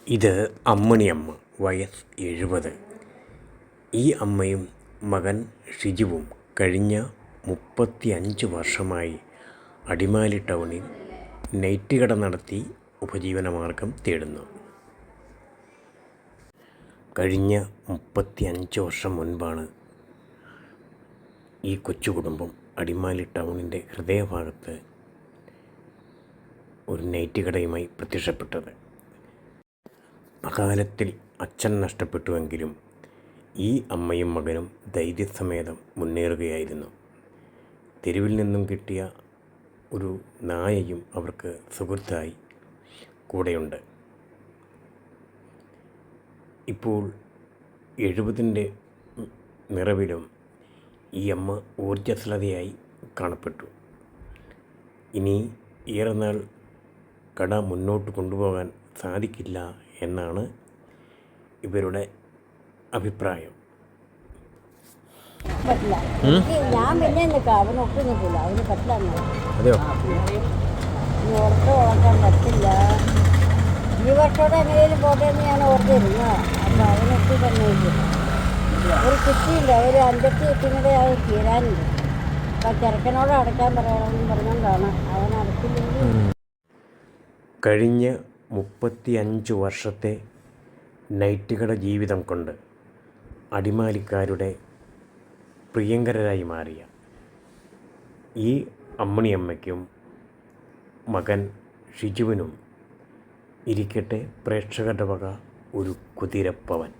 ഇത് അമ്മണിയമ്മ, വയസ്സ് 70. ഈ അമ്മയും മകൻ ഷിജുവും കഴിഞ്ഞ 35 വർഷമായി അടിമാലി ടൗണിൽ നൈറ്റ് കട നടത്തി ഉപജീവനമാർഗം തേടുന്നു. കഴിഞ്ഞ 35 വർഷം മുൻപാണ് ഈ കൊച്ചു കുടുംബം അടിമാലി ടൗണിൻ്റെ ഹൃദയഭാഗത്ത് ഒരു നൈറ്റ് കടയുമായി പ്രത്യക്ഷപ്പെട്ടത്. അകാലത്തിൽ അച്ഛൻ നഷ്ടപ്പെട്ടുവെങ്കിലും ഈ അമ്മയും മകനും ധൈര്യസമേതം മുന്നേറുകയായിരുന്നു. തെരുവിൽ നിന്നും കിട്ടിയ ഒരു നായയും അവർക്ക് സുഹൃത്തായി കൂടെയുണ്ട്. ഇപ്പോൾ 70ൻ്റെ നിറവിലും ഈ അമ്മ ഊർജ്ജസ്വലതയായി കാണപ്പെട്ടു. ഇനി ഏറെ നാൾ കട മുന്നോട്ട് കൊണ്ടുപോകാൻ സാധിക്കില്ല എന്നാണ് ഇവരുടെ അഭിപ്രായം. ഞാൻ പിന്നെ അവന് ഒട്ടും നിൽക്കില്ല, അവന് പറ്റില്ല. അതെയോ? ഓർത്ത് വളർത്താൻ പറ്റില്ല. ഈ വർഷത്തോടെ എങ്ങനെയും പോട്ടെ എന്ന് ഞാൻ ഓർത്തിരുന്നു. അപ്പം അവനൊക്കെ തന്നെ ഒരു കുട്ടിയില്ല, ഒരു 5 കുട്ടികളുടെ അത് തീരാനുണ്ട്. അപ്പം ചെറുക്കനോട് അടയ്ക്കാൻ പറയണമെന്ന് പറഞ്ഞുകൊണ്ടാണ് അവൻ അടയ്ക്കില്ലെങ്കിൽ. കഴിഞ്ഞ 35 വർഷത്തെ നൈറ്റ് കട ജീവിതം കൊണ്ട് അടിമാലിക്കാരുടെ പ്രിയങ്കരായി മാറിയ ഈ അമ്മണിയമ്മയ്ക്കും മകൻ ഷിജുവിനും ഇരിക്കട്ടെ പ്രേക്ഷകരുടെ വക ഒരു കുതിരപ്പവൻ.